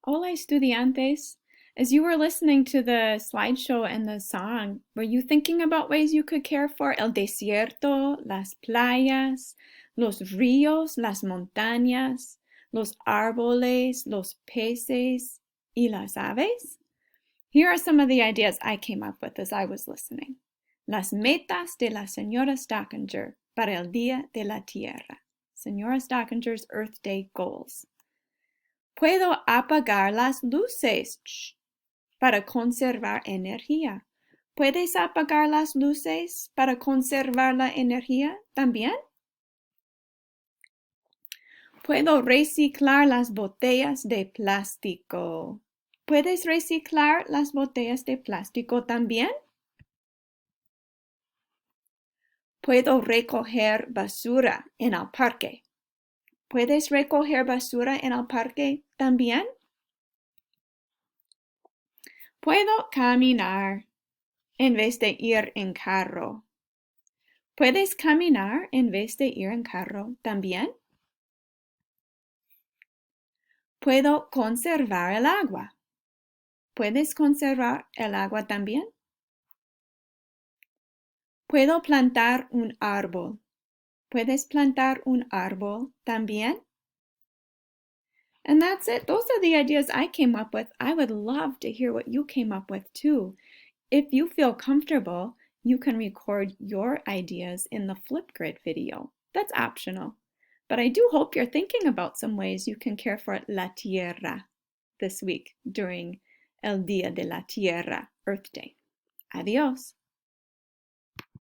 Hola, estudiantes. As you were listening to the slideshow and the song, were you thinking about ways you could care for el desierto, las playas, los ríos, las montañas, los árboles, los peces, y las aves? Here are some of the ideas I came up with as I was listening. Las metas de la señora Stockinger para el Día de la Tierra. Señora Stockinger's Earth Day goals. Puedo apagar las luces para conservar energía. ¿Puedes apagar las luces para conservar la energía también? Puedo reciclar las botellas de plástico. ¿Puedes reciclar las botellas de plástico también? Puedo recoger basura en el parque. ¿Puedes recoger basura en el parque también? Puedo caminar en vez de ir en carro. ¿Puedes caminar en vez de ir en carro también? Puedo conservar el agua. ¿Puedes conservar el agua también? Puedo plantar un árbol. ¿Puedes plantar un árbol también? And that's it. Those are the ideas I came up with. I would love to hear what you came up with too. If you feel comfortable, you can record your ideas in the Flipgrid video. That's optional. But I do hope you're thinking about some ways you can care for la tierra this week during El Día de la Tierra, Earth Day. Adios.